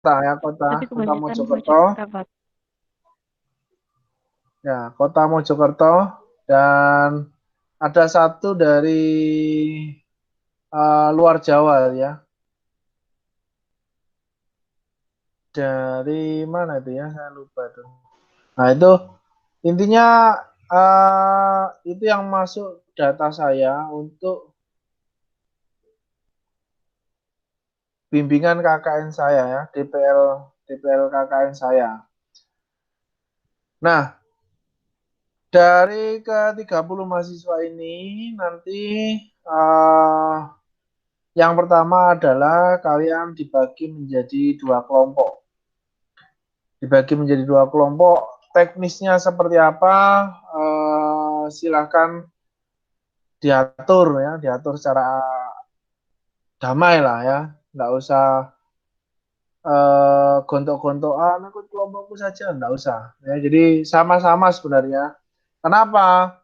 ya, Tapi kota kebanyakan Mojokerto. Mojokerto, Pak. Ya, kota Mojokerto, dan ada satu dari luar Jawa ya. Dari mana itu ya? Saya lupa tuh. Nah, itu intinya itu yang masuk data saya untuk bimbingan KKN saya ya, DPL KKN saya. Nah, dari ke-30 mahasiswa ini nanti yang pertama adalah kalian dibagi menjadi dua kelompok. Dibagi menjadi dua kelompok, teknisnya seperti apa, silahkan diatur ya, diatur secara damai lah ya, nggak usah gontok-gontokan ikut kelompokku saja, nggak usah ya. Jadi sama-sama sebenarnya. Kenapa?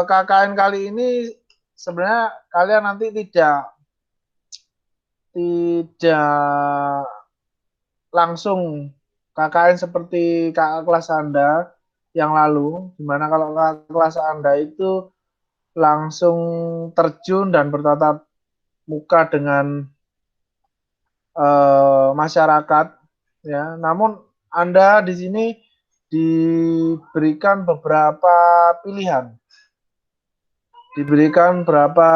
KKN kali ini sebenarnya kalian nanti tidak langsung KKN seperti kakak kelas Anda yang lalu, dimana kalau kakak kelas Anda itu langsung terjun dan bertatap muka dengan masyarakat ya. Namun Anda di sini diberikan beberapa pilihan, diberikan beberapa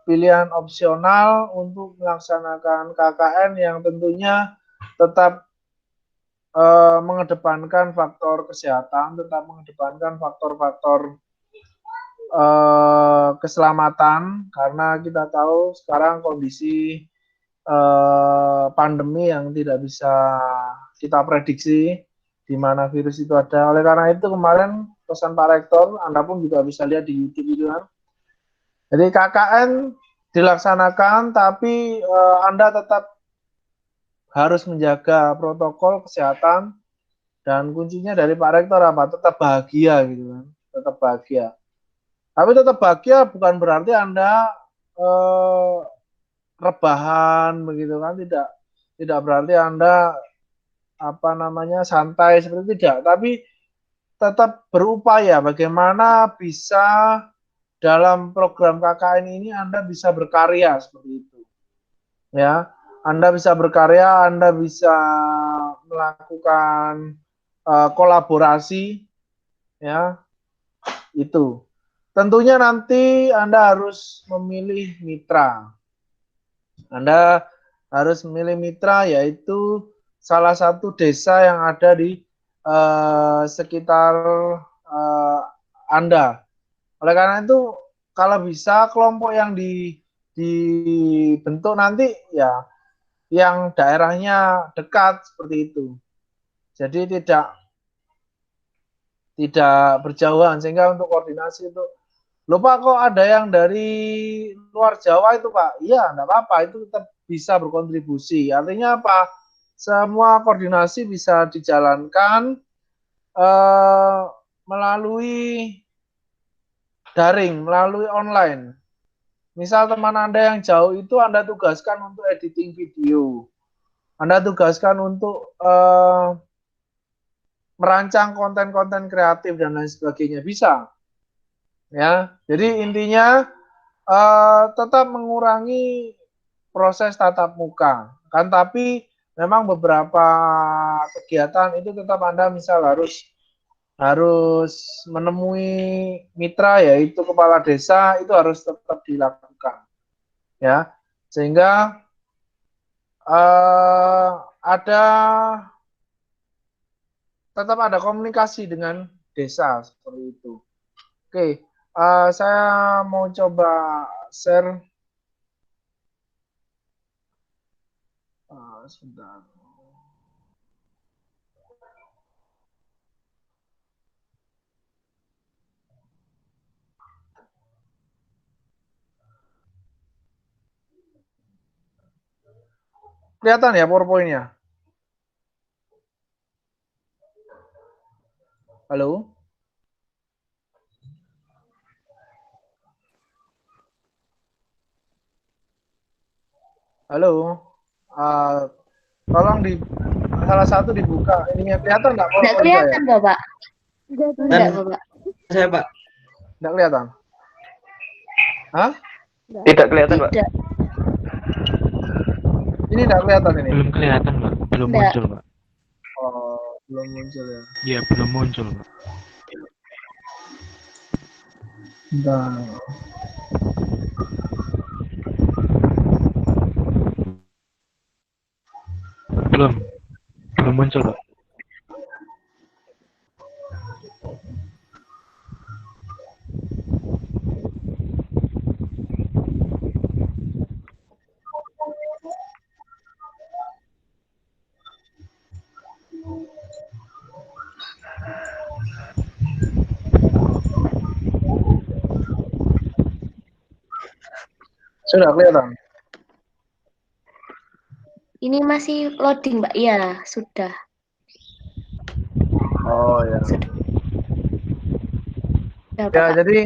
pilihan opsional untuk melaksanakan KKN yang tentunya tetap mengedepankan faktor kesehatan, tetap mengedepankan faktor-faktor keselamatan, karena kita tahu sekarang kondisi pandemi yang tidak bisa kita prediksi di mana virus itu ada. Oleh karena itu kemarin pesan Pak Rektor, Anda pun juga bisa lihat di YouTube itu kan. Jadi KKN dilaksanakan, tapi Anda tetap harus menjaga protokol kesehatan, dan kuncinya dari Pak Rektor apa? Tetap bahagia gitu kan, tetap bahagia. Tapi tetap bahagia bukan berarti Anda eh, rebahan begitu kan, tidak berarti Anda apa namanya santai seperti tidak, tapi tetap berupaya bagaimana bisa dalam program KKN ini Anda bisa berkarya seperti itu ya. Anda bisa berkarya, Anda bisa melakukan kolaborasi ya, itu. Tentunya nanti Anda harus memilih mitra. Anda harus memilih mitra, yaitu salah satu desa yang ada di sekitar eh, Anda. Oleh karena itu, kalau bisa kelompok yang dibentuk nanti ya yang daerahnya dekat seperti itu. Jadi tidak berjauhan, sehingga untuk koordinasi itu. Lupa kok ada yang dari luar Jawa itu Pak. Iya, enggak apa-apa, itu tetap bisa berkontribusi. Artinya apa? Semua koordinasi bisa dijalankan eh, melalui daring, melalui online. Misal teman Anda yang jauh itu Anda tugaskan untuk editing video. Anda tugaskan untuk merancang konten-konten kreatif dan lain sebagainya. Bisa. Ya. Jadi intinya tetap mengurangi proses tatap muka kan, tapi memang beberapa kegiatan itu tetap Anda misal harus harus menemui mitra, yaitu kepala desa, itu harus tetap dilakukan ya, sehingga ada tetap ada komunikasi dengan desa seperti itu. Oke, saya mau coba share sebentar. Kelihatan ya PowerPoint-nya? Halo? Halo? Uh, Tolong di salah satu dibuka. Ininya kelihatan nggak Nggak poli saya? kelihatan, Bapak. Enggak, Dan Bapak. saya Pak. Nggak kelihatan? Hah? Tidak kelihatan Pak. Tidak. Ini nggak kelihatan ini? Belum kelihatan, Pak. Belum Nggak. muncul, Pak. Oh, belum muncul ya. Iya, belum muncul, Pak. Bentar. Belum. Belum muncul, Pak. Sudah kelihatan? Ini masih loading, Mbak. Iya, sudah. Oh ya. Sudah, Ya, Bapak. jadi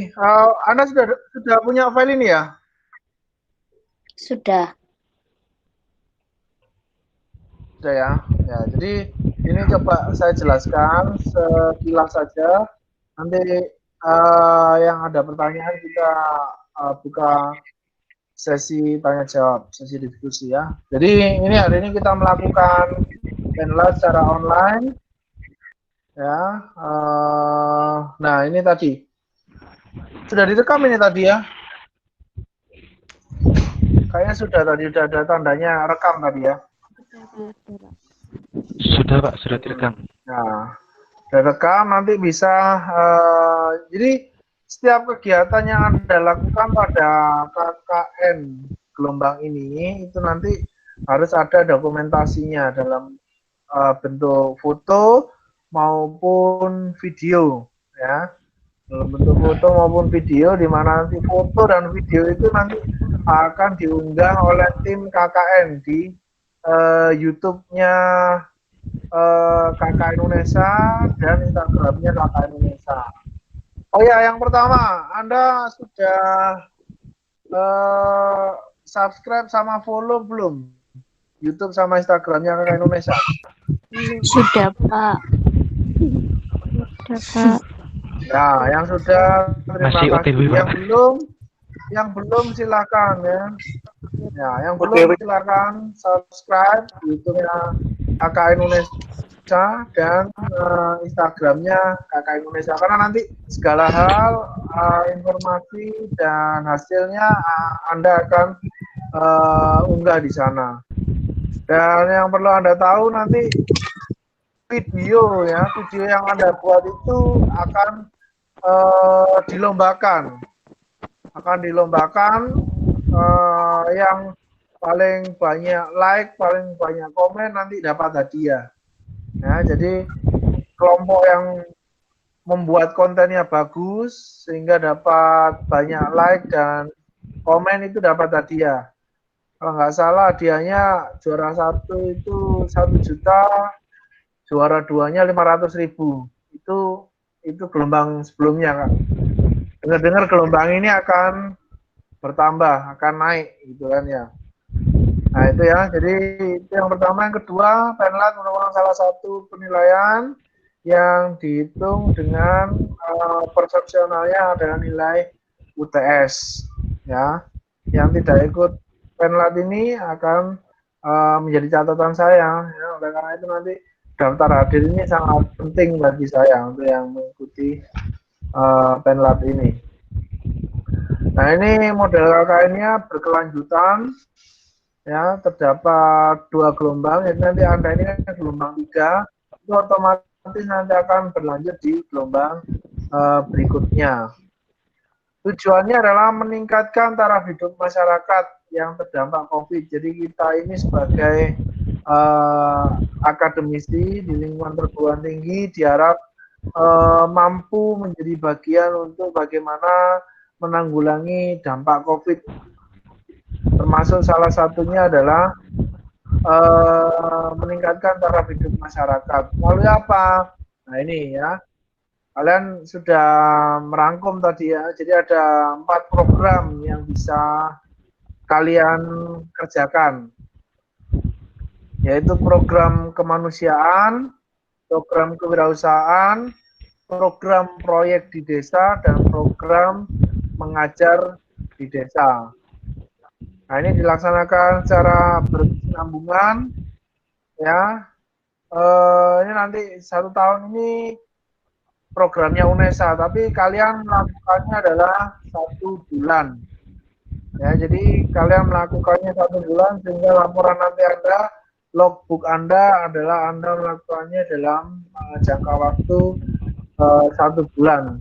Anda sudah punya file ini ya? Sudah. Sudah ya. Ya, jadi ini coba saya jelaskan sekilas saja. Nanti yang ada pertanyaan kita buka sesi tanya jawab, sesi diskusi ya. Jadi ini hari ini kita melakukan penlas secara online. Ya. Nah, ini tadi sudah direkam ini tadi ya. Kayaknya sudah tadi, sudah ada tandanya rekam tadi ya. Sudah, Pak. Sudah direkam. Nah, sudah rekam nanti bisa. Jadi setiap kegiatan yang Anda lakukan pada KKN gelombang ini itu nanti harus ada dokumentasinya dalam bentuk foto maupun video ya. Dalam bentuk foto maupun video, di mana nanti foto dan video itu nanti akan diunggah oleh tim KKN di YouTube-nya KKN Indonesia dan Instagram-nya KKN Indonesia. Oh ya, yang pertama, Anda sudah subscribe sama follow belum? YouTube sama Instagram-nya KKN Indonesia? Sudah, Pak. Sudah, Pak. Nah, yang sudah terima Masih kasih. OTW, Pak. Yang belum silakan ya. Ya, yang belum silakan subscribe YouTube-nya KKN Indonesia dan Instagram-nya KKN Indonesia, karena nanti segala hal informasi dan hasilnya Anda akan unggah di sana. Dan yang perlu Anda tahu, nanti video yang Anda buat itu akan dilombakan. Yang paling banyak like, paling banyak komen nanti dapat hadiah. Ya, jadi kelompok yang membuat kontennya bagus sehingga dapat banyak like dan komen itu dapat hadiah. Kalau nggak salah hadiahnya juara 1 itu 1 juta, juara 2-nya 500.000. Itu gelombang sebelumnya, Kak. Dengar-dengar gelombang ini akan bertambah, akan naik gitu kan ya. Nah, itu ya. Jadi itu yang pertama. Yang kedua, Penlat merupakan salah satu penilaian yang dihitung dengan persepsionalnya adalah nilai UTS ya. Yang tidak ikut Penlat ini akan menjadi catatan saya ya. Oleh karena itu nanti daftar hadir ini sangat penting bagi saya untuk yang mengikuti Penlat ini. Nah, ini model KKN-nya berkelanjutan ya, terdapat 2 gelombang. Jadi nanti Anda ini kan gelombang 3, itu otomatis nanti akan berlanjut di gelombang berikutnya. Tujuannya adalah meningkatkan taraf hidup masyarakat yang terdampak COVID. Jadi kita ini sebagai akademisi di lingkungan perguruan tinggi diharap mampu menjadi bagian untuk bagaimana menanggulangi dampak COVID. Termasuk salah satunya adalah meningkatkan taraf hidup masyarakat. Melalui apa? Nah, ini ya. Kalian sudah merangkum tadi ya. Jadi ada 4 program yang bisa kalian kerjakan. yaitu program kemanusiaan, program kewirausahaan, program proyek di desa, dan program mengajar di desa. Nah, ini dilaksanakan secara berkesinambungan, ya. Ini nanti 1 tahun ini programnya UNESA, tapi kalian melakukannya adalah 1 bulan. Ya, jadi kalian melakukannya 1 bulan sehingga laporan nanti Anda, logbook Anda adalah Anda melakukannya dalam jangka waktu 1 bulan.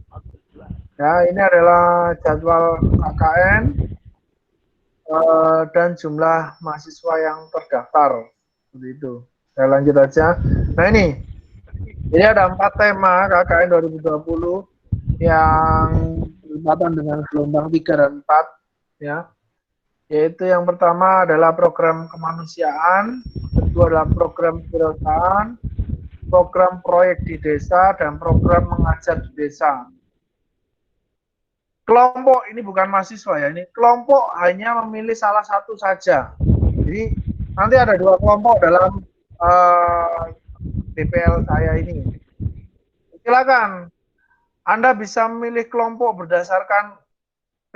Ya, ini adalah jadwal KKN dan jumlah mahasiswa yang terdaftar. Seperti itu. Saya lanjut aja. Nah, ini ada 4 tema KKN 2020 yang berkaitan dengan gelombang 3 dan 4, ya. Yaitu yang pertama adalah program kemanusiaan, kedua adalah program kewirausahaan, program proyek di desa, dan program mengajar di desa. Kelompok ini bukan mahasiswa ya, ini kelompok hanya memilih salah satu saja. Jadi nanti ada 2 kelompok dalam DPL saya ini. Silakan, Anda bisa memilih kelompok berdasarkan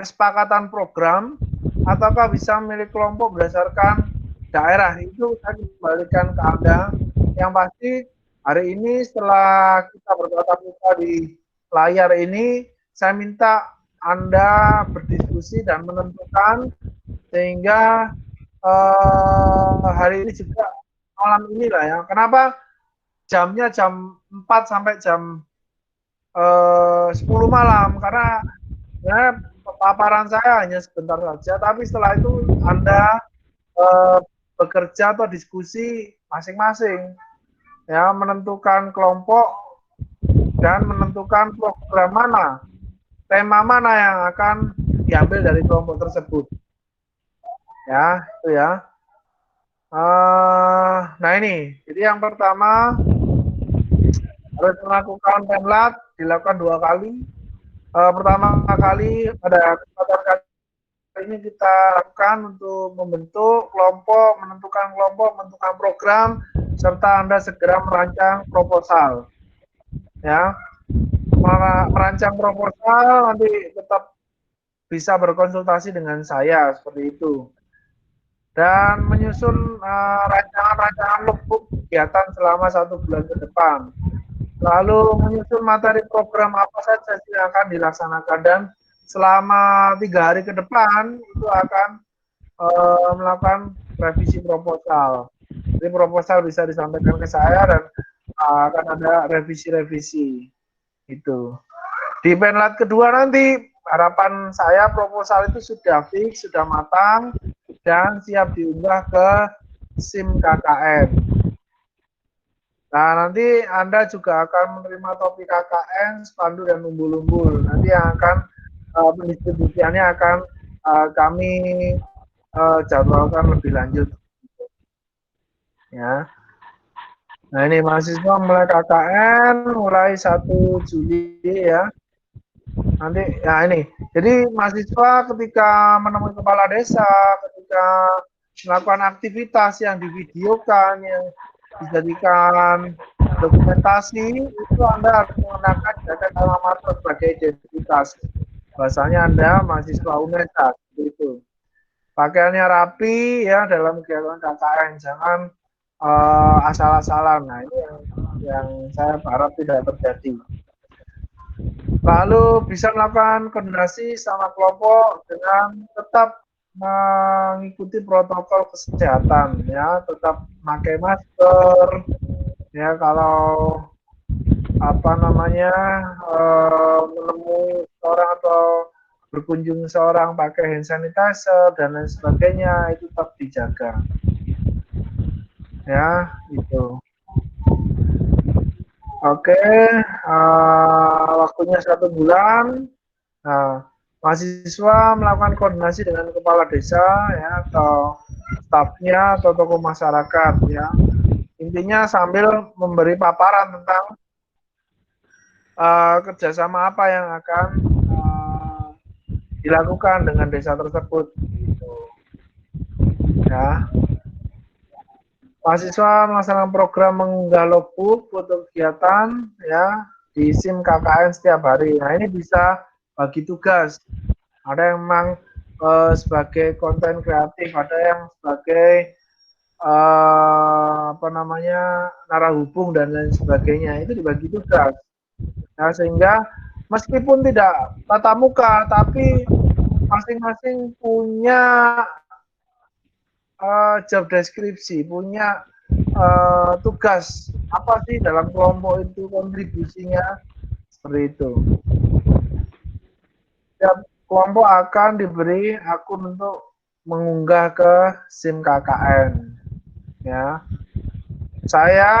kesepakatan program, ataukah bisa memilih kelompok berdasarkan daerah. Itu saya kembalikan ke Anda. Yang pasti hari ini setelah kita bertatap muka di layar ini, saya minta Anda berdiskusi dan menentukan, sehingga hari ini juga malam ini lah ya. Kenapa jamnya jam 4 sampai jam 10 malam? Karena ya, paparan saya hanya sebentar saja, tapi setelah itu Anda bekerja atau diskusi masing-masing, ya, menentukan kelompok dan menentukan program mana, tema mana yang akan diambil dari kelompok tersebut. Ya, itu ya. Nah, ini, jadi yang pertama harus melakukan penlat, dilakukan 2 kali. Pertama kali pada kesempatan kali ini kita lakukan untuk membentuk kelompok, menentukan program, serta Anda segera merancang proposal. Ya, merancang proposal nanti tetap bisa berkonsultasi dengan saya seperti itu. Dan menyusun rancangan logbook kegiatan selama 1 bulan ke depan. Lalu menyusun materi program apa saja yang akan dilaksanakan, dan selama 3 hari ke depan itu akan melakukan revisi proposal. Jadi proposal bisa disampaikan ke saya dan akan ada revisi-revisi itu. Di penlat kedua nanti harapan saya proposal itu sudah fix, sudah matang, dan siap diunggah ke SIM KKN. Nah, nanti Anda juga akan menerima topi KKN, spanduk, dan umbul-umbul. Nanti yang akan pendistribusiannya akan kami jadwalkan lebih lanjut. Ya. Nah, ini mahasiswa mulai KKN mulai 1 Juli ya. Nanti ya ini. Jadi mahasiswa ketika menemui kepala desa, ketika melakukan aktivitas yang divideokan, yang dijadikan dokumentasi, itu Anda harus menggunakan jaket alma mater sebagai identitas. Bahasanya Anda mahasiswa UNESA, seperti itu. Pakaiannya rapi ya dalam kegiatan KKN, jangan asal-asalan. Nah, ini yang saya harap tidak terjadi. Lalu bisa melakukan koordinasi sama kelompok dengan tetap mengikuti protokol kesehatan, ya, tetap pakai masker, ya, kalau menemui seorang atau berkunjung seorang pakai hand sanitizer dan lain sebagainya, itu tetap dijaga, ya, itu. Oke, waktunya 1 bulan. Nah, mahasiswa melakukan koordinasi dengan kepala desa, ya, atau stafnya atau tokoh masyarakat, ya. Intinya sambil memberi paparan tentang kerjasama apa yang akan dilakukan dengan desa tersebut, gitu. Ya. mahasiswa melaksanakan program mengunggah logbook foto kegiatan ya di SIM KKN setiap hari. Nah, ini bisa bagi tugas. Ada yang memang sebagai konten kreatif, ada yang sebagai apa namanya narah hubung dan lain sebagainya. Itu dibagi tugas. Nah, sehingga meskipun tidak tatap muka, tapi masing-masing punya job deskripsi, punya tugas apa sih dalam kelompok itu, kontribusinya seperti itu. Setiap kelompok akan diberi akun untuk mengunggah ke SIM KKN. Ya, saya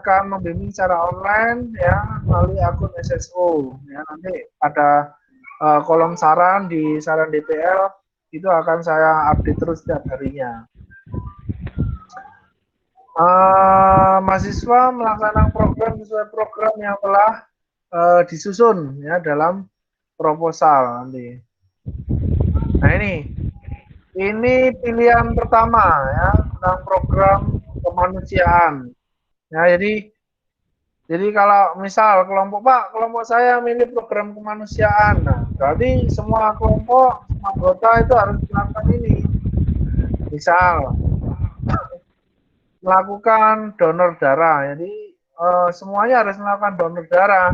akan membimbing secara online ya melalui akun SSO. Ya, nanti ada kolom saran di saran DPL itu akan saya update terus setiap harinya. Mahasiswa melaksanakan program sesuai program yang telah disusun ya dalam proposal nanti. Nah, ini pilihan pertama ya tentang program kemanusiaan. Ya, jadi kalau misal kelompok saya milih program kemanusiaan, nah berarti semua kelompok, semua anggota itu harus melakukan ini. Misal melakukan donor darah, jadi semuanya harus melakukan donor darah.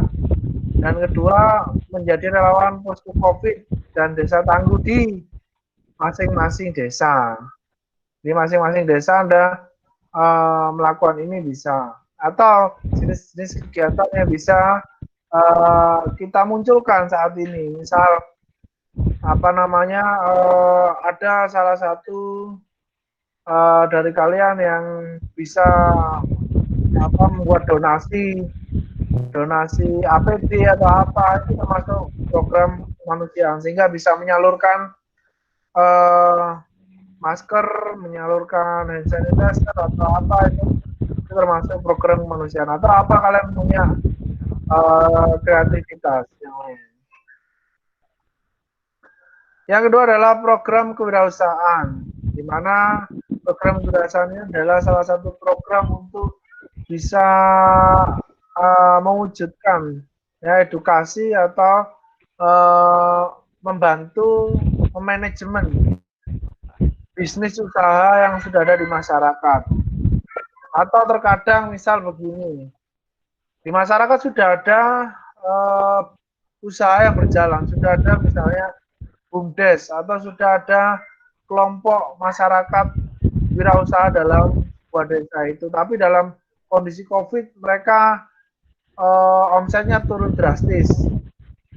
Dan kedua, menjadi relawan posko COVID dan desa tangguh di masing-masing desa. Di masing-masing desa Anda melakukan ini bisa. Atau jenis-jenis kegiatan yang bisa kita munculkan saat ini. Misal, apa namanya, ada salah satu dari kalian yang bisa membuat donasi APD atau apa, itu termasuk program kemanusiaan, sehingga bisa menyalurkan masker, menyalurkan hand sanitizer atau apa, itu termasuk program kemanusiaan. Atau apa kalian punya kreativitas yang lain. Yang kedua adalah program kewirausahaan, di mana program kewirausahaan ini adalah salah satu program untuk bisa mewujudkan ya edukasi atau membantu manajemen bisnis usaha yang sudah ada di masyarakat. Atau terkadang misal begini, di masyarakat sudah ada usaha yang berjalan, sudah ada misalnya BUMDes atau sudah ada kelompok masyarakat wirausaha dalam sebuah desa itu, tapi dalam kondisi COVID mereka omsetnya turun drastis.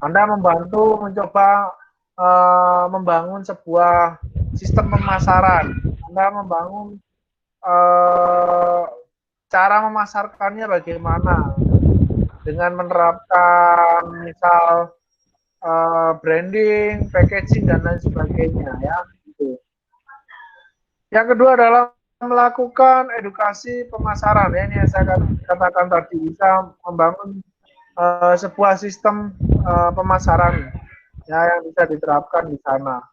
Anda membantu mencoba membangun sebuah sistem pemasaran. Anda membangun cara memasarkannya bagaimana dengan menerapkan misal branding, packaging dan lain sebagainya ya. Gitu. Yang kedua adalah melakukan edukasi pemasaran ya, ini yang saya katakan tadi, bisa membangun sebuah sistem pemasaran ya yang bisa diterapkan di sana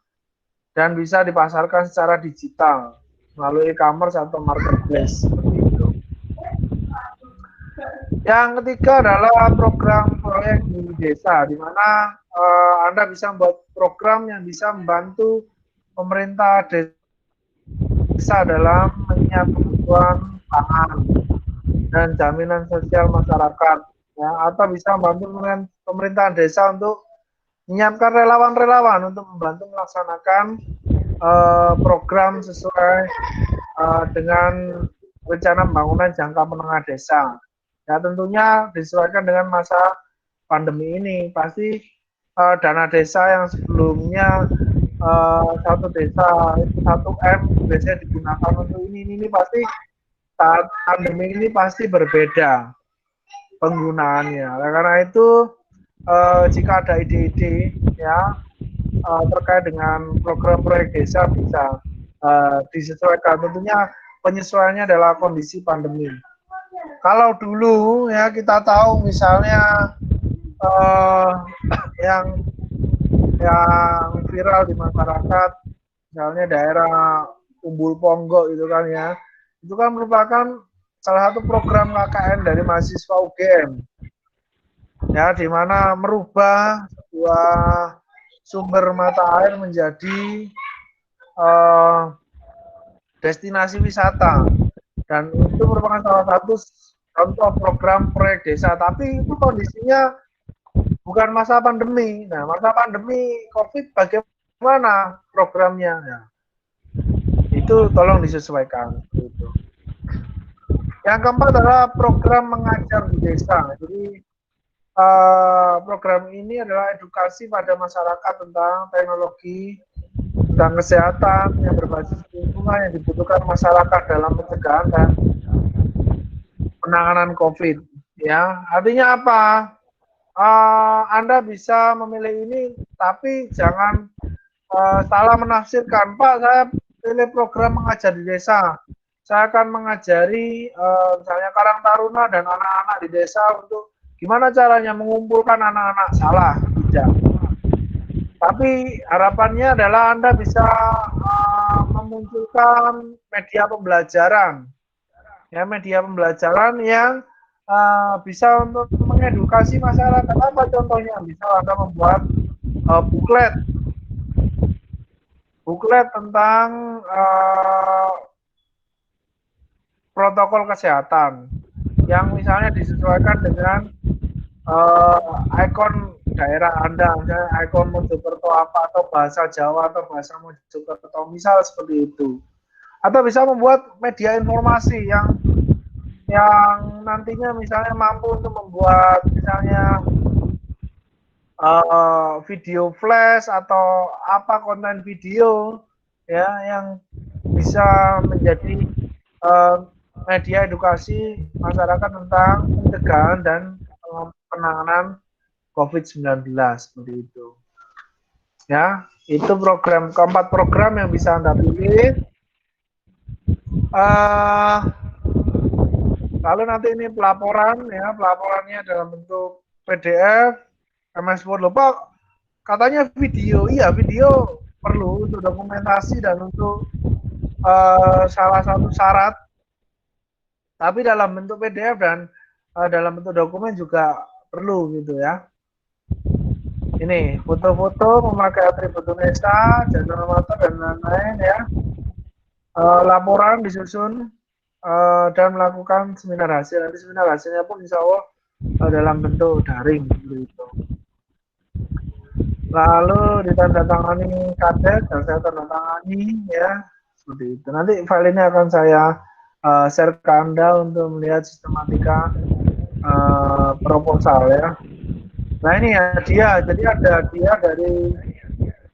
dan bisa dipasarkan secara digital melalui e-commerce atau marketplace seperti itu. Yang ketiga adalah program proyek di desa, di mana Anda bisa membuat program yang bisa membantu pemerintah desa dalam menyiapkan kebutuhan pangan dan jaminan sosial masyarakat, ya, atau bisa membantu pemerintahan desa untuk menyiapkan relawan-relawan untuk membantu melaksanakan program sesuai dengan rencana pembangunan jangka menengah desa. Ya, tentunya disesuaikan dengan masa pandemi ini. Pasti dana desa yang sebelumnya satu desa 1M biasanya digunakan untuk ini pasti saat pandemi ini pasti berbeda penggunaannya. Karena itu jika ada ide-ide ya terkait dengan program proyek desa bisa disesuaikan. Tentunya penyesuaiannya adalah kondisi pandemi. Kalau dulu ya kita tahu misalnya yang viral di masyarakat, misalnya daerah Umbul Ponggok itu kan ya, itu kan merupakan salah satu program KKN dari mahasiswa UGM, ya, di mana merubah sebuah sumber mata air menjadi destinasi wisata, dan itu merupakan salah satu contoh program proyek desa. Tapi itu kondisinya bukan masa pandemi. Nah, masa pandemi COVID bagaimana programnya? Nah, itu tolong disesuaikan. Gitu. Yang keempat adalah program mengajar di desa. Jadi program ini adalah edukasi pada masyarakat tentang teknologi, tentang kesehatan yang berbasis lingkungan yang dibutuhkan masyarakat dalam pencegahan dan penanganan COVID. Ya, artinya apa? Anda bisa memilih ini, tapi jangan salah menafsirkan. Pak, saya pilih program mengajar di desa. Saya akan mengajari misalnya Karang Taruna dan anak-anak di desa untuk gimana caranya mengumpulkan anak-anak. Salah, tidak. Tapi harapannya adalah Anda bisa memunculkan media pembelajaran. Ya, media pembelajaran yang bisa untuk mengedukasi masyarakat. Apa contohnya? Bisa Anda membuat buklet tentang protokol kesehatan yang misalnya disesuaikan dengan ikon daerah Anda, misalnya ikon Mojokerto apa, atau bahasa Jawa atau bahasa Mojokerto, misal seperti itu. Atau bisa membuat media informasi yang nantinya misalnya mampu untuk membuat misalnya video flash atau apa konten video ya yang bisa menjadi media edukasi masyarakat tentang pencegahan dan penanganan COVID-19 seperti itu. Ya, itu keempat program yang bisa Anda pilih. Lalu nanti ini pelaporan, ya, pelaporannya dalam bentuk PDF, MS Word. Lupa katanya video, iya video perlu untuk dokumentasi dan untuk salah satu syarat. Tapi dalam bentuk PDF dan dalam bentuk dokumen juga perlu gitu ya. Ini foto-foto memakai atribut Indonesia, jadwal motor dan lain-lain ya. Laporan disusun dan melakukan seminar hasil. Nanti seminar hasilnya pun insya Allah dalam bentuk daring gitu. Lalu ditandatangani kades dan saya tandatangani ya seperti itu. Nanti file ini akan saya share ke Anda untuk melihat sistematika proposal ya. Nah ini hadiah, jadi ada hadiah dari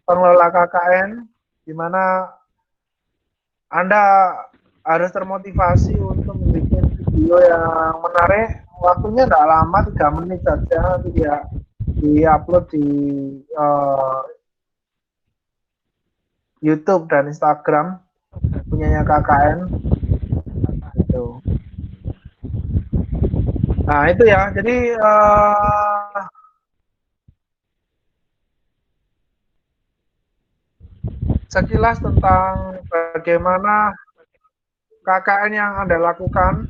pengelola KKN di mana Anda harus termotivasi untuk membuat video yang menarik. Waktunya tidak lama, 3 menit saja, nanti dia di-upload di YouTube dan Instagram punyanya KKN. Gitu. Nah itu ya, jadi sekilas tentang bagaimana KKN yang Anda lakukan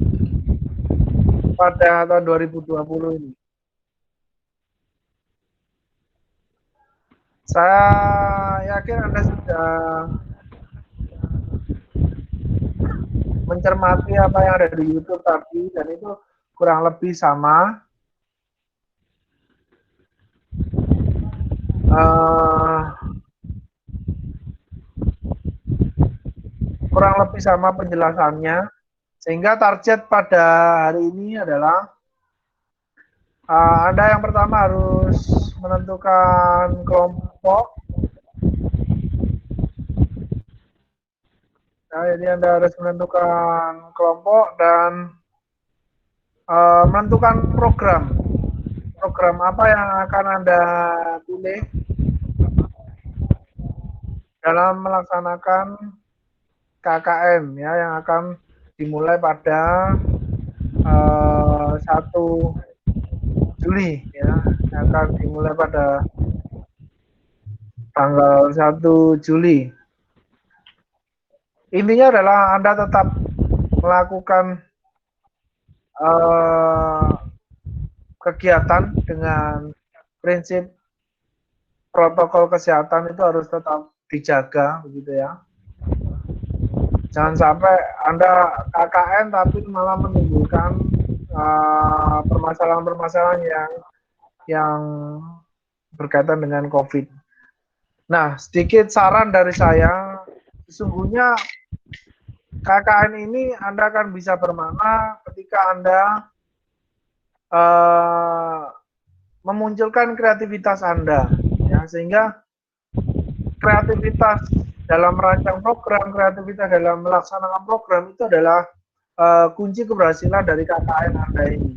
pada tahun 2020 ini. Saya yakin Anda sudah mencermati apa yang ada di YouTube tadi, dan itu kurang lebih sama. Kurang lebih sama penjelasannya, sehingga target pada hari ini adalah Anda yang pertama harus menentukan kelompok. Nah, jadi Anda harus menentukan kelompok dan menentukan program apa yang akan Anda pilih dalam melaksanakan KKN ya, yang akan dimulai pada 1 Juli ya, yang akan dimulai pada tanggal 1 Juli. Intinya adalah Anda tetap melakukan kegiatan dengan prinsip protokol kesehatan itu harus tetap dijaga, begitu ya. Jangan sampai Anda KKN tapi malah menimbulkan permasalahan-permasalahan yang berkaitan dengan COVID. Nah, sedikit saran dari saya, sesungguhnya KKN ini Anda akan bisa bermakna ketika Anda memunculkan kreativitas Anda, ya, sehingga kreativitas dalam merancang program, kreativitas dalam melaksanakan program itu adalah kunci keberhasilan dari KKN Anda ini.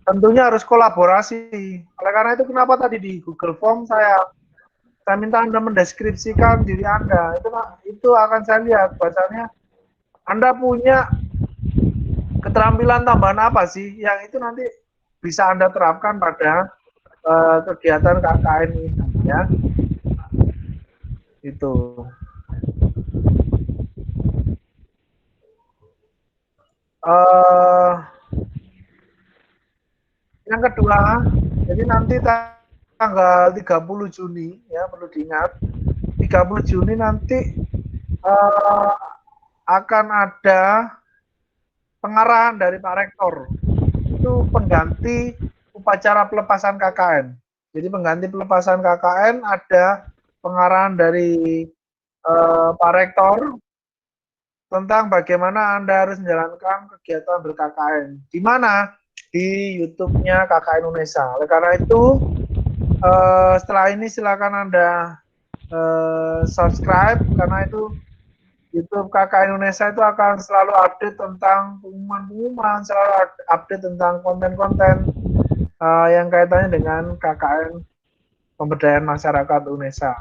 Tentunya harus kolaborasi. Oleh karena itu kenapa tadi di Google Form saya minta Anda mendeskripsikan diri Anda. Itu akan saya lihat bahasanya Anda punya keterampilan tambahan apa sih yang itu nanti bisa Anda terapkan pada kegiatan KKN ini, ya. Itu. Yang kedua, jadi nanti tanggal 30 Juni, ya, perlu diingat, 30 Juni nanti akan ada pengarahan dari Pak Rektor. Itu pengganti upacara pelepasan KKN. Jadi pengganti pelepasan KKN ada pengarahan dari Pak Rektor tentang bagaimana Anda harus menjalankan kegiatan ber-KKN. Di mana? Di YouTube-nya KKN Unesa. Oleh karena itu, setelah ini silakan Anda subscribe, karena itu YouTube KKN Unesa itu akan selalu update tentang pengumuman-pengumuman, selalu update tentang konten-konten yang kaitannya dengan KKN pemberdayaan masyarakat Unesa.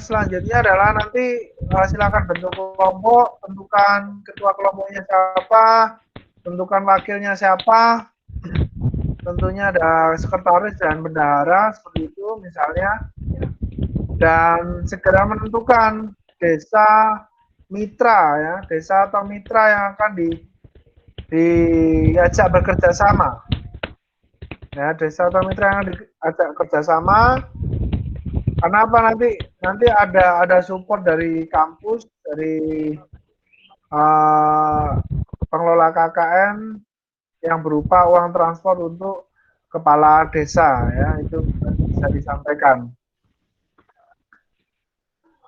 Selanjutnya adalah nanti silakan bentuk kelompok, tentukan ketua kelompoknya siapa, tentukan wakilnya siapa, tentunya ada sekretaris dan bendahara seperti itu misalnya, dan segera menentukan desa mitra, ya, desa atau mitra yang akan diajak bekerja sama, ya, desa atau mitra yang diajak kerjasama. Kenapa nanti ada support dari kampus, dari pengelola KKN yang berupa uang transport untuk kepala desa, ya, itu bisa disampaikan.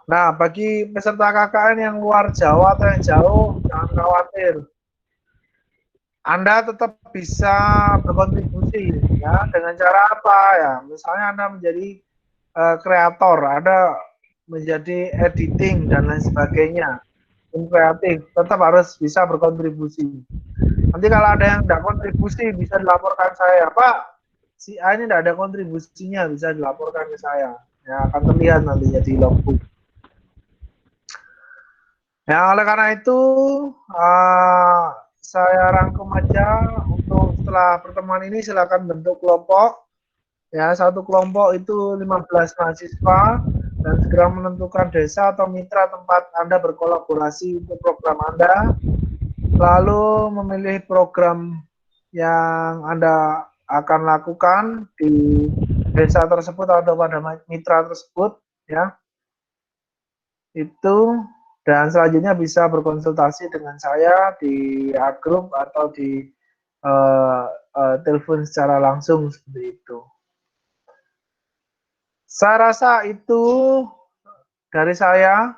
Nah, bagi peserta KKN yang luar Jawa atau yang jauh, jangan khawatir. Anda tetap bisa berkontribusi, ya, dengan cara apa, ya? Misalnya Anda menjadi kreator, ada menjadi editing dan lain sebagainya, tim kreatif, tetap harus bisa berkontribusi. Nanti kalau ada yang tidak kontribusi bisa dilaporkan saya, Pak, si A ini tidak ada kontribusinya, bisa dilaporkan ke saya, ya, akan terlihat nantinya di logbook. Ya, oleh karena itu saya rangkum aja untuk setelah pertemuan ini silakan bentuk kelompok. Ya, satu kelompok itu 15 mahasiswa dan segera menentukan desa atau mitra tempat Anda berkolaborasi untuk program Anda. Lalu memilih program yang Anda akan lakukan di desa tersebut atau pada mitra tersebut, ya. Itu, dan selanjutnya bisa berkonsultasi dengan saya di grup atau di telepon secara langsung seperti itu. Saya rasa itu dari saya.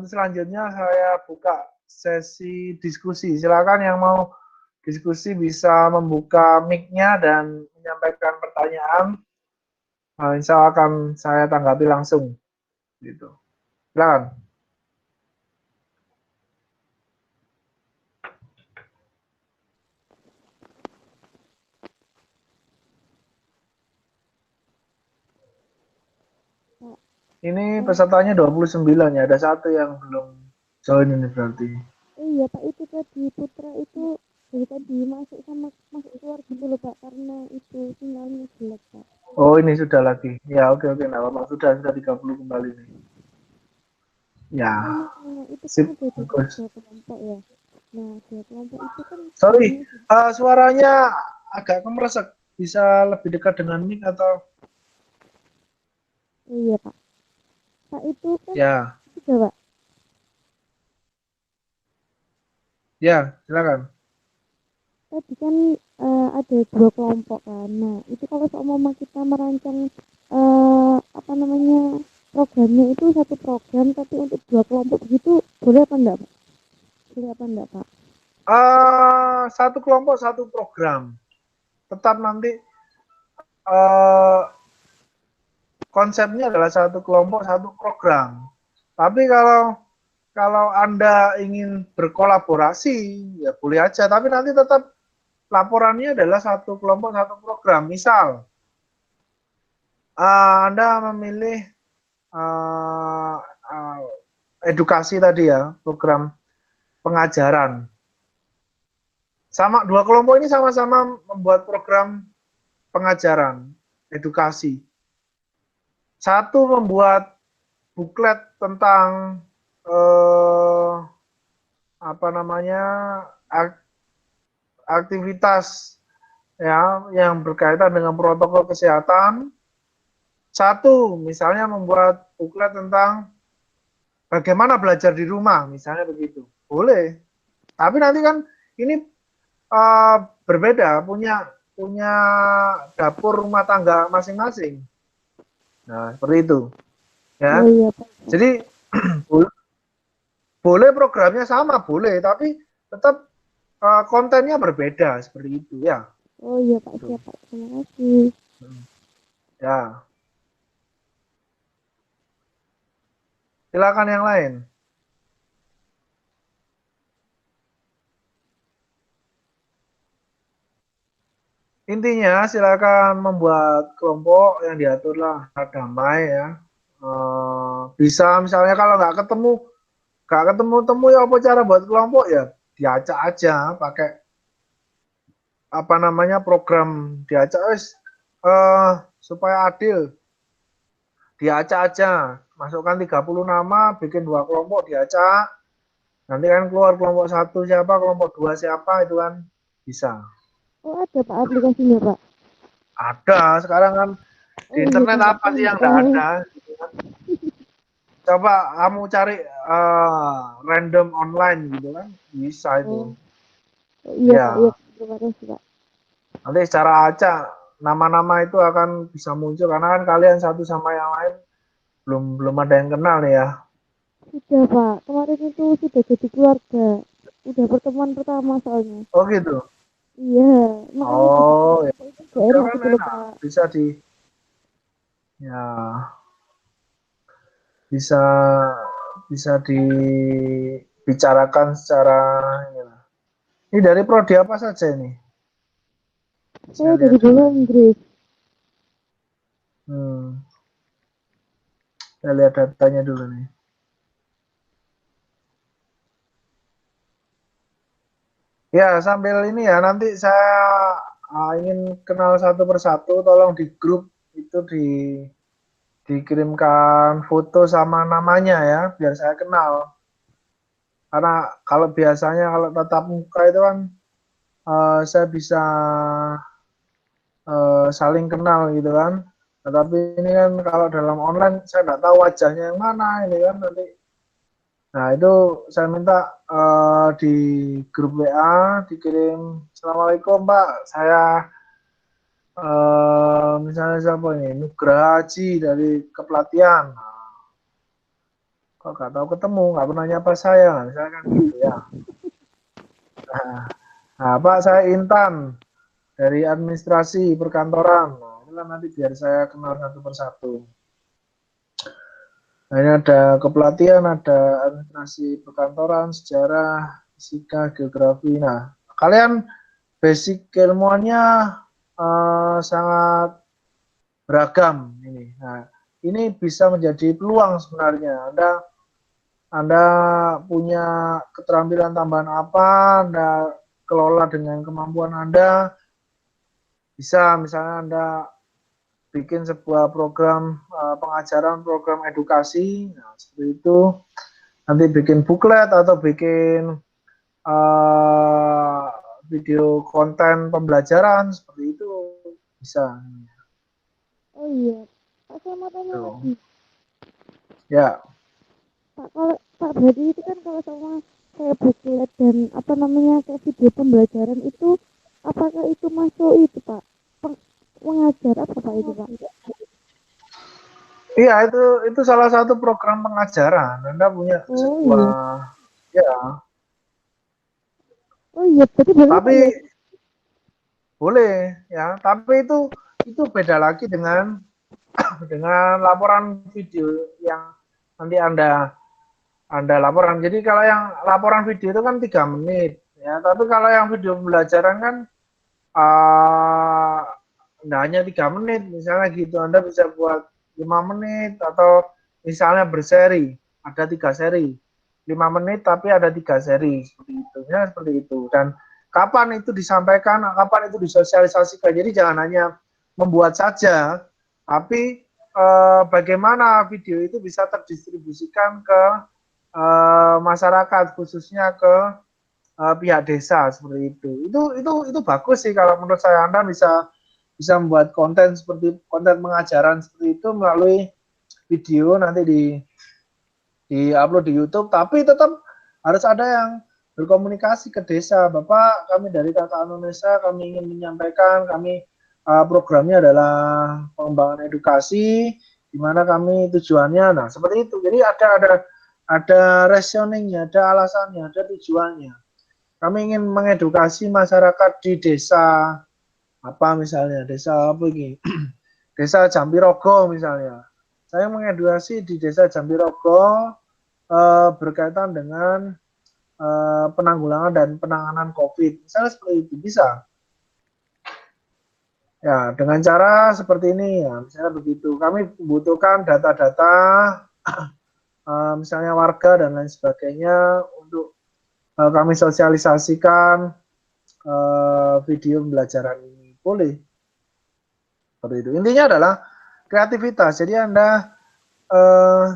Selanjutnya saya buka sesi diskusi. Silakan yang mau diskusi bisa membuka mic-nya dan menyampaikan pertanyaan. Insya Allah akan saya tanggapi langsung. Gitu. Silakan. Ini pesertanya 29 ya, ada satu yang belum join ini berarti. Iya Pak, itu tadi Putra itu dari tadi masuk keluar gitu loh Pak, karena itu sinyalnya jelek Pak. Oh, ini sudah lagi. Ya, oke, enggak apa-apa. Sudah 30 kembali nih. Ya, Nah, itu kan sip, ada di bagus. dua kelompok ya. Nah, dua kelompok itu kan Sorry, sebenarnya suaranya agak kemeresek. Bisa lebih dekat dengan mic atau? oh iya Pak. Pak itu kan Ya, juga Pak. ya, silakan. Tadi kan ada dua kelompok kan. Nah, itu kalau seumpama kita merancang apa namanya programnya itu satu program tapi untuk dua kelompok begitu boleh apa enggak Pak? Boleh apa enggak Pak? Satu kelompok satu program. Tetap nanti eh, konsepnya adalah satu kelompok satu program. Tapi kalau Anda ingin berkolaborasi, ya boleh aja. Tapi nanti tetap laporannya adalah satu kelompok satu program. Misal Anda memilih uh, uh, edukasi tadi ya, program pengajaran. Sama dua kelompok ini sama-sama membuat program pengajaran edukasi. Satu membuat buklet tentang apa namanya aktivitas ya yang berkaitan dengan protokol kesehatan. Satu misalnya membuat buklet tentang bagaimana belajar di rumah, misalnya begitu. Boleh. Tapi nanti kan ini berbeda, punya dapur rumah tangga masing-masing. Nah, seperti itu. Oh Ya. iya Pak. Jadi boleh programnya sama, boleh, tapi tetap kontennya berbeda seperti itu ya. Oh iya Pak, siap Pak. Terima kasih. Ya. Silakan yang lain. Intinya silakan membuat kelompok yang diaturlah damai ya. Bisa misalnya kalau nggak ketemu temu ya apa cara buat kelompok ya diacak aja pakai apa namanya program diacak supaya adil diacak aja masukkan 30 nama bikin dua kelompok diacak nanti kan keluar kelompok satu siapa kelompok dua siapa itu kan bisa Oh ada Pak aplikasinya Pak. ada sekarang kan di Oh iya internet Pak, apa tahu sih yang nggak nggak tahu. ada coba kamu cari random online gitu kan bisa itu Oh, oh iya Pak, iya ya terima kasih Pak. nanti secara acak nama-nama itu akan bisa muncul karena kan kalian satu sama yang lain belum ada yang kenal nih ya. Sudah Pak, kemarin itu sudah jadi keluarga. Udah pertemuan pertama soalnya. Oh gitu. Iya, makanya dibikin Oh ya kelompok itu gak udah enak kan gitu loh enak Pak. bisa ya bisa bisa dibicarakan secara ya. Ini dari prodi apa saja ini? Saya Saya dari lihat dulu bahasa ini. Inggris. Hmm, saya lihat datanya dulu nih. Ya, sambil ini ya, nanti saya ingin kenal satu persatu, tolong di grup itu dikirimkan foto sama namanya ya, biar saya kenal. Karena kalau biasanya kalau tatap muka itu kan saya bisa saling kenal gitu kan. Tetapi ini kan kalau dalam online saya nggak tahu wajahnya yang mana ini kan nanti. Nah itu saya minta di grup WA dikirim, Assalamualaikum Pak, saya misalnya siapa ini, Nugraha Haji dari Kepelatihan. Nah, kok nggak tahu ketemu, nggak pernah nyapa saya, misalnya kan gitu ya. Nah, Pak saya Intan dari administrasi perkantoran. Nah, inilah nanti biar saya kenal satu persatu. Nah, ini ada kepelatihan, ada administrasi perkantoran, sejarah, fisika, geografi. Nah, kalian basic keilmuannya sangat beragam ini. Nah, ini bisa menjadi peluang sebenarnya. Anda punya keterampilan tambahan apa, Anda kelola dengan kemampuan Anda, bisa misalnya Anda bikin sebuah program pengajaran, program edukasi, nah, seperti itu. nanti bikin booklet atau bikin video konten pembelajaran seperti itu bisa. Oh iya, Pak, saya mau tanya Tuh. lagi. Ya, Pak, kalau Pak berarti itu kan kalau sama kayak booklet dan apa namanya kayak video pembelajaran itu, apakah itu masuk itu Pak? Mengajar apa Pak itu Pak? iya itu salah satu program pengajaran. Anda punya Oh sebuah iya, ya, oh iya, berarti boleh Pak tapi ya? boleh ya. Tapi itu beda lagi dengan laporan video yang nanti Anda laporan. Jadi kalau yang laporan video itu kan 3 menit ya. Tapi kalau yang video pembelajaran kan nggak hanya 3 menit, misalnya gitu. Anda bisa buat 5 menit atau misalnya berseri, ada 3 seri, 5 menit tapi ada 3 seri seperti itu, ya seperti itu. Dan kapan itu disampaikan, kapan itu disosialisasikan. Jadi jangan hanya membuat saja, tapi bagaimana video itu bisa terdistribusikan ke masyarakat, khususnya ke pihak desa seperti itu. Itu bagus sih kalau menurut saya. Anda bisa membuat konten seperti konten pengajaran seperti itu melalui video, nanti di upload di YouTube, tapi tetap harus ada yang berkomunikasi ke desa. Bapak, kami dari KKN Indonesia, kami ingin menyampaikan, kami programnya adalah pengembangan edukasi, di mana kami tujuannya. Nah, seperti itu. Jadi ada reasoningnya, ada alasannya, ada tujuannya. Kami ingin mengedukasi masyarakat di desa apa misalnya, desa apa ini? Desa Jampirogo misalnya. Saya mengedukasi di desa Jampirogo berkaitan dengan penanggulangan dan penanganan COVID. Misalnya seperti itu bisa. Ya, dengan cara seperti ini ya, misalnya begitu. Kami membutuhkan data-data misalnya warga dan lain sebagainya untuk kami sosialisasikan video pembelajaran ini. Boleh. Seperti itu. Intinya adalah kreativitas. Jadi Anda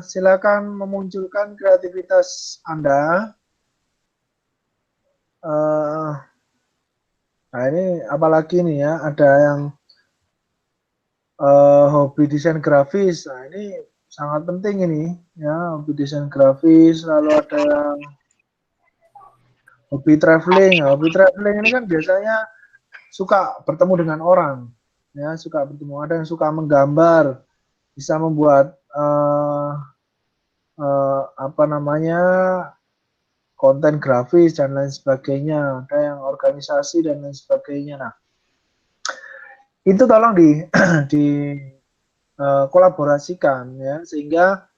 silakan memunculkan kreativitas Anda. Nah ini apalagi nih ya, ada yang hobi desain grafis. Nah ini sangat penting ini ya, hobi desain grafis. Lalu ada yang hobi traveling. Hobi traveling ini kan biasanya suka bertemu dengan orang, ya suka bertemu. Ada yang suka menggambar, bisa membuat apa namanya konten grafis dan lain sebagainya. Ada yang organisasi dan lain sebagainya. Nah itu tolong di kolaborasikan ya, sehingga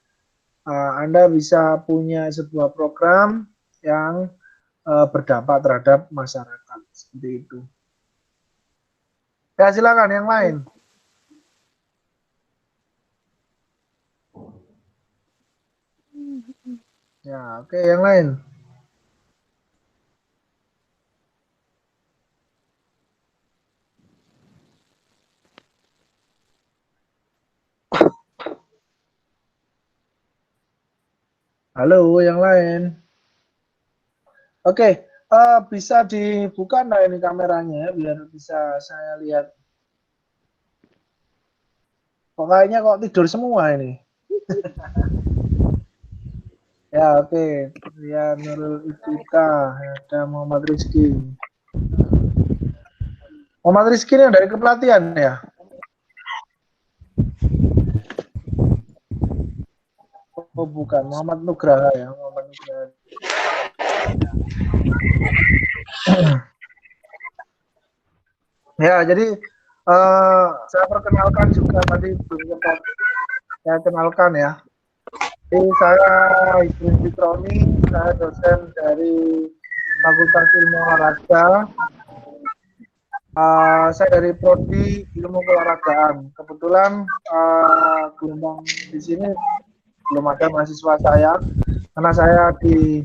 Anda bisa punya sebuah program yang berdampak terhadap masyarakat seperti itu. Ya silakan yang lain. Ya oke, yang lain. Halo, yang lain. Oke, bisa dibuka nggak ini kameranya biar bisa saya lihat. Kayaknya kok tidur semua ini. Ya oke, ya Nurul Itika, ada Muhammad Rizky. Muhammad Rizky ini yang dari kepelatihan ya? Oh bukan, Muhammad Nugraha ya, Muhammad Nugraha. Ya, jadi saya perkenalkan juga tadi belum sempat saya kenalkan ya. Jadi saya Idris Fitroni, saya dosen dari Fakultas Ilmu Olahraga. Saya dari Prodi Ilmu Keolahragaan. Kebetulan gelombang di sini belum ada mahasiswa saya, karena saya di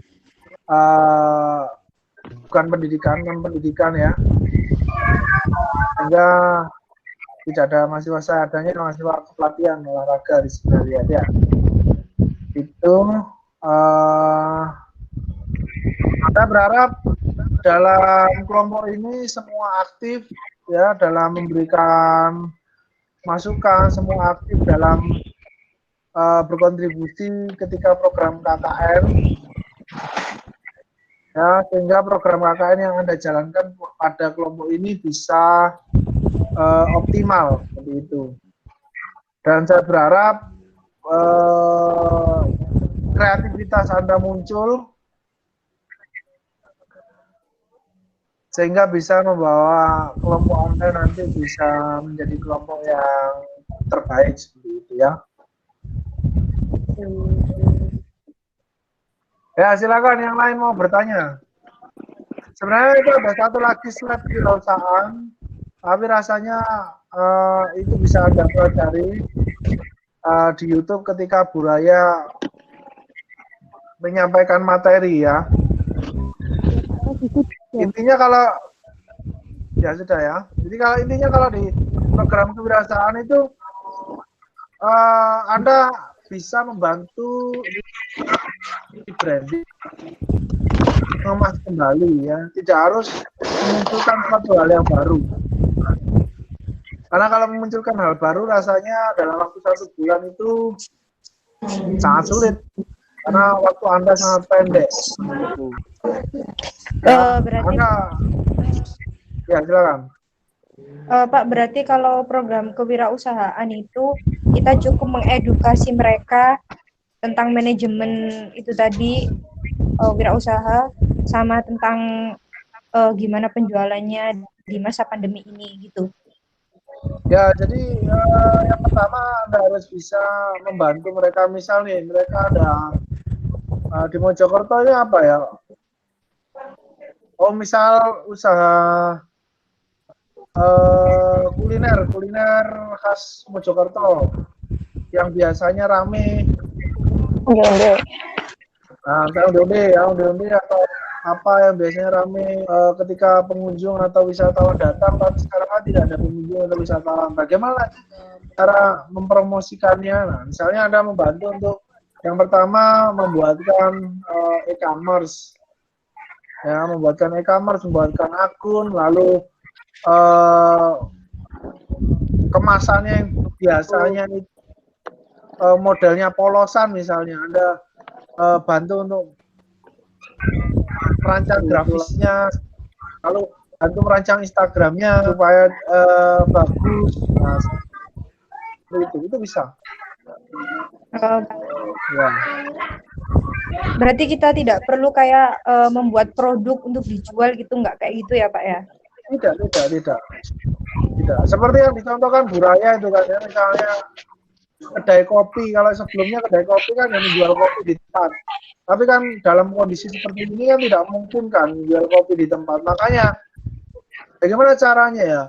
bukan pendidikan, non pendidikan ya, sehingga tidak ada mahasiswa saya, adanya mahasiswa pelatihan olahraga di sini lihat ya. Itu Kita berharap dalam kelompok ini semua aktif ya dalam memberikan masukan, semua aktif dalam berkontribusi ketika program KKN ya, sehingga program KKN yang Anda jalankan pada kelompok ini bisa optimal seperti itu. Dan saya berharap kreativitas Anda muncul sehingga bisa membawa kelompok Anda nanti bisa menjadi kelompok yang terbaik seperti itu ya. Ya, silakan yang lain mau bertanya. Sebenarnya itu ada satu lagi slide kewirausahaan, tapi rasanya itu bisa Anda pelajari di YouTube ketika Bu Raya menyampaikan materi ya. Intinya kalau ya sudah ya. Jadi kalau intinya kalau di program kewirausahaan itu Anda bisa membantu di branding, mengemas kembali ya. Tidak harus memunculkan suatu hal yang baru. Karena kalau memunculkan hal baru rasanya dalam waktu 1 bulan itu sangat sulit. Karena waktu Anda sangat pendek. Berarti ya silakan. Pak, berarti kalau program kewirausahaan itu kita cukup mengedukasi mereka tentang manajemen itu tadi wirausaha sama tentang gimana penjualannya di masa pandemi ini gitu. Ya, jadi yang pertama Anda harus bisa membantu mereka, misalnya mereka ada di Mojokerto ini apa ya? Oh, misal usaha kuliner khas Mojokerto yang biasanya rame. Nah, onde-onde atau apa yang biasanya rame ketika pengunjung atau wisatawan datang, tapi sekarang kan tidak ada pengunjung atau wisatawan. Bagaimana cara mempromosikannya? Nah, misalnya Anda membantu untuk yang pertama membuatkan e-commerce, ya, membuatkan akun, lalu kemasannya yang biasanya modelnya polosan misalnya, Anda bantu untuk merancang grafisnya, lalu bantu merancang Instagramnya supaya bagus. Nah, itu bisa. Ya. Berarti kita tidak perlu kayak membuat produk untuk dijual gitu, nggak kayak gitu ya Pak ya? Tidak. Seperti yang dicontohkan Bu Raya itu kan ya, misalnya kedai kopi. Kalau sebelumnya kedai kopi kan yang menjual kopi di tempat. Tapi kan dalam kondisi seperti ini kan tidak mungkin kan menjual kopi di tempat. Makanya bagaimana caranya ya?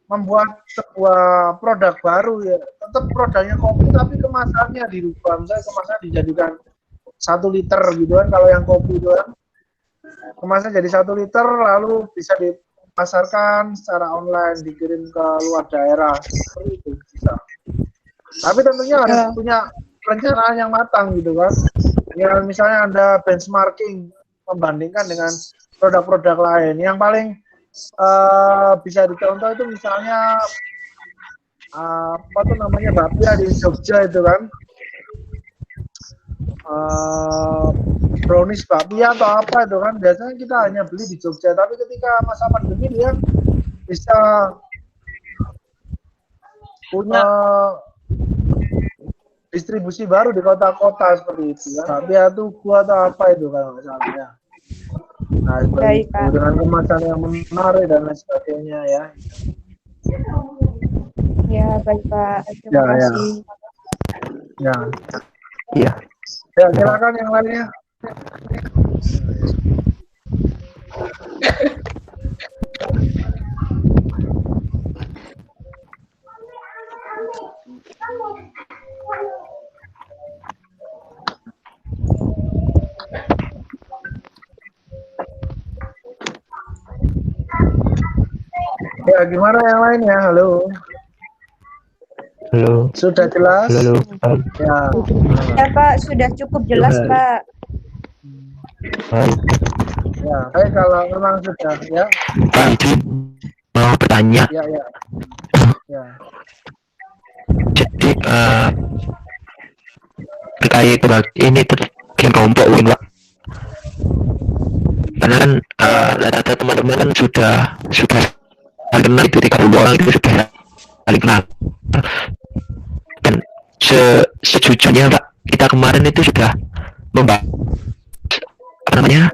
Membuat sebuah produk baru ya, tetap produknya kopi tapi kemasannya dirubah, misalnya kemasannya dijadikan 1 liter gitu kan, kalau yang kopi itu kan kemasannya jadi 1 liter lalu bisa dipasarkan secara online, dikirim ke luar daerah, seperti itu bisa. Tapi tentunya harus punya perencanaan yang matang gitu kan ya, misalnya Anda benchmarking membandingkan dengan produk-produk lain. Yang paling bisa dicontoh itu misalnya apa tuh namanya bakpia di Jogja itu kan, brownies bakpia atau apa itu kan, biasanya kita hanya beli di Jogja, tapi ketika masa pandemi dia bisa punya distribusi baru di kota-kota seperti itu kan, bakpia tugu atau apa itu kan misalnya. Nah, Baik, Pak. dengan kemasan yang menarik dan lain sebagainya ya. Ya, baik Pak. Terima kasih. Ya. Iya. Ya, silakan yang lainnya. Ya, gimana yang lainnya? Halo. Halo. Sudah jelas? Halo. Ya. Ya Pak, sudah cukup jelas Pak. Ya, baik kalau memang sudah ya. Pak, itu mau bertanya. Ya, ya. Ya. Jadi terkait ini bikin kelompok mungkin Pak. Karena kan rata-rata teman-teman kan sudah saling kenal, itu 30 orang itu sudah saling kenal. Dan sejujurnya Pak, kita kemarin itu sudah membahas apa namanya,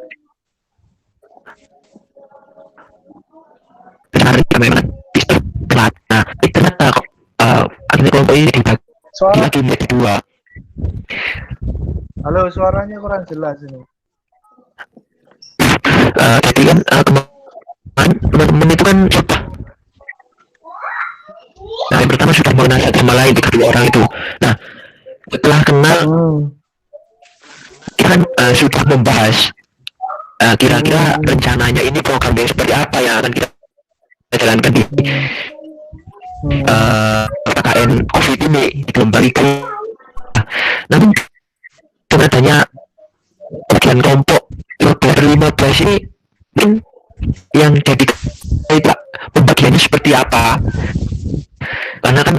menarik bagaimana bisnis telat. Nah, ternyata akhirnya kelompok ini dibagi lagi menjadi 2. Halo, suaranya kurang jelas ini. Jadi kan kemarin teman-teman itu kan sudah, nah yang pertama sudah mengenal satu sama lain, 32 orang itu. Nah, setelah kenal kita kan sudah membahas kira-kira rencananya ini programnya seperti apa yang akan kita jalankan di PKN COVID ini di gelombang itu. Namun dengan adanya bagian kelompok 15 ini yang jadi Pak, pembagiannya seperti apa? Karena kan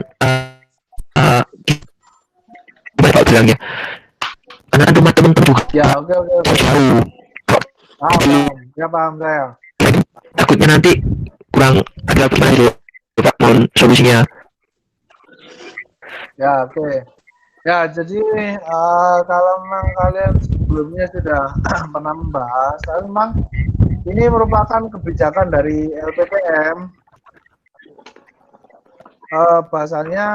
gimana Pak bilangnya? Karena kan rumah teman-teman juga Ya, oke. jauh. Paham. Ya, paham saya. Takutnya nanti kurang ada gimana itu Pak, mohon solusinya. Ya, oke. Ya, jadi kalau memang kalian sebelumnya sudah pernah membahas, memang ini merupakan kebijakan dari LPPM, bahasanya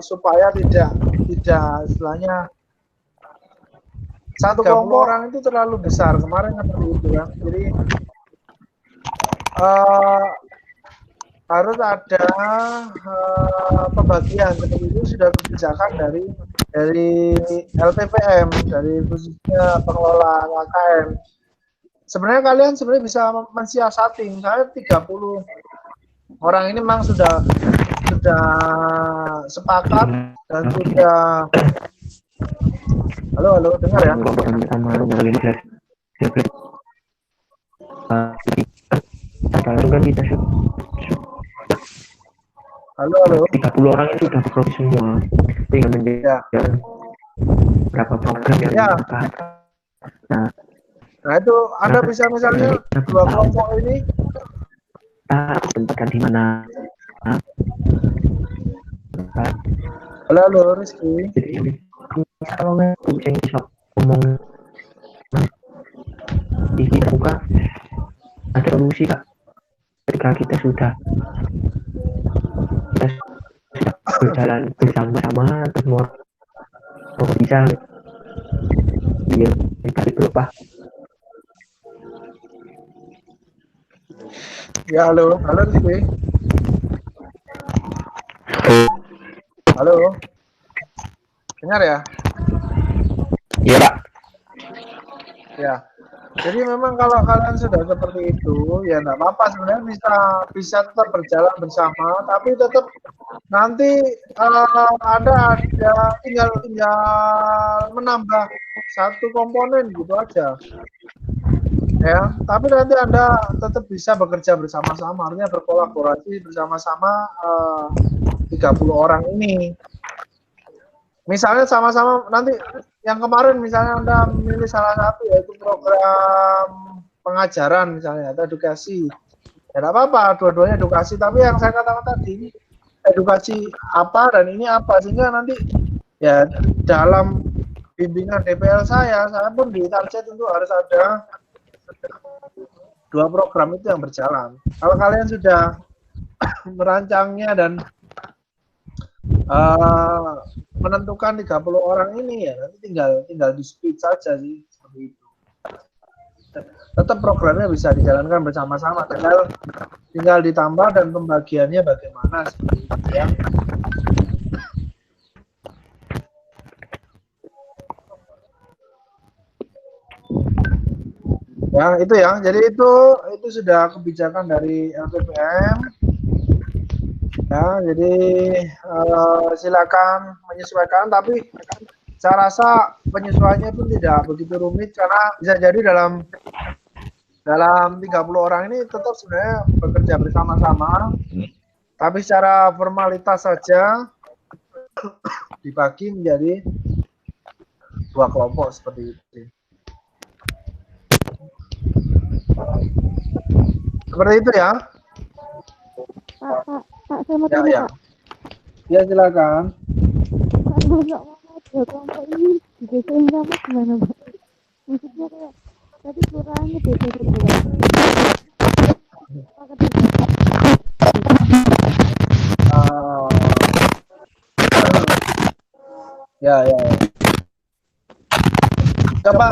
supaya tidak istilahnya satu kelompok orang itu terlalu besar. Kemarin seperti itu ya. Jadi harus ada pembagian seperti itu, sudah kebijakan dari LPPM, dari khususnya pengelola KKN. Sebenarnya kalian bisa mensiasati, misalnya 30 orang ini memang sudah sepakat dan sudah halo dengar ya? Halo 30 orang itu sudah diproses semua, tinggal menjaga berapa program yang dilakukan. Nah itu Anda bisa misalnya 2 kelompok ini tempatkan di mana. Halo Rizky. Jadi kalau nggak bisa ngomong di kita buka ada solusi Kak. Ketika kita sudah berjalan bersama-sama, semua bisa dia mencari berubah. Ya halo Rizky. Halo. Dengar ya? Iya Pak. Ya. Jadi memang kalau kalian sudah seperti itu, ya nggak apa-apa, sebenarnya bisa tetap berjalan bersama, tapi tetap nanti ada tinggal menambah 1 komponen gitu aja. Ya, tapi nanti Anda tetap bisa bekerja bersama-sama, artinya berkolaborasi bersama-sama 30 orang ini. Misalnya sama-sama nanti yang kemarin misalnya Anda memilih salah satu, yaitu program pengajaran misalnya atau edukasi. Ya tidak apa-apa, dua-duanya edukasi, tapi yang saya katakan tadi edukasi apa dan ini apa, sehingga nanti ya dalam bimbingan DPL saya pun di target tentu harus ada 2 program itu yang berjalan. Kalau kalian sudah merancangnya dan menentukan 30 orang ini, ya nanti tinggal di speed saja sih, seperti itu. Tetap programnya bisa dijalankan bersama-sama, tinggal ditambah dan pembagiannya bagaimana, seperti itu ya. Ya itu ya, jadi itu sudah kebijakan dari LPPM. Ya, jadi silakan menyesuaikan, tapi saya rasa penyesuaiannya pun tidak begitu rumit karena bisa jadi dalam 30 orang ini tetap sebenarnya bekerja bersama-sama, tapi secara formalitas saja dibagi menjadi 2 kelompok seperti itu. Seperti itu ya. Pak, saya mau Ya, tanya ya. Pak. Ya, silakan. Kalau nggak mau dua kelompok ini digeserin sama gimana Pak? Maksudnya kayak tadi kelurahannya beda gitu Pak. Pak, Ah, ya, ya, ya. Coba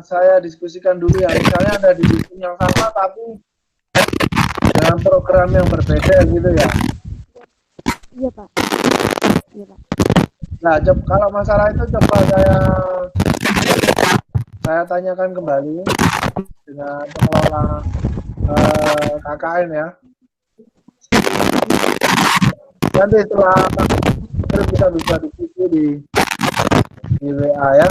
saya diskusikan dulu ya. Misalnya ada di dusun yang sama tapi dengan program yang berbeda gitu ya. Iya Pak. Iya Pak. Nah, kalau masalah itu coba saya tanyakan kembali dengan pengelola KKN ya. Nanti setelah kita bisa diskusi di WA ya.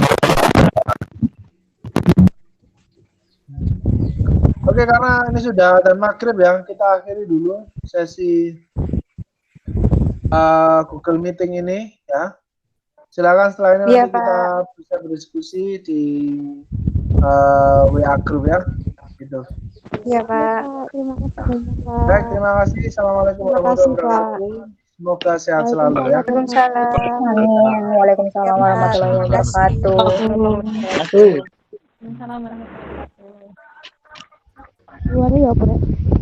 Oke, karena ini sudah dan maghrib ya, kita akhiri dulu sesi Google Meeting ini ya. Silakan setelah ini Iya, nanti kita bisa berdiskusi di WA group ya, gitu. Iya, Pak. Terima kasih banyak Pak. Baik, terima kasih. Assalamualaikum Terima kasih, warahmatullahi wabarakatuh. Semoga sehat selalu ya. Waalaikumsalam. Amin. Waalaikumsalam warahmatullahi wabarakatuh. Luar ya, Pak.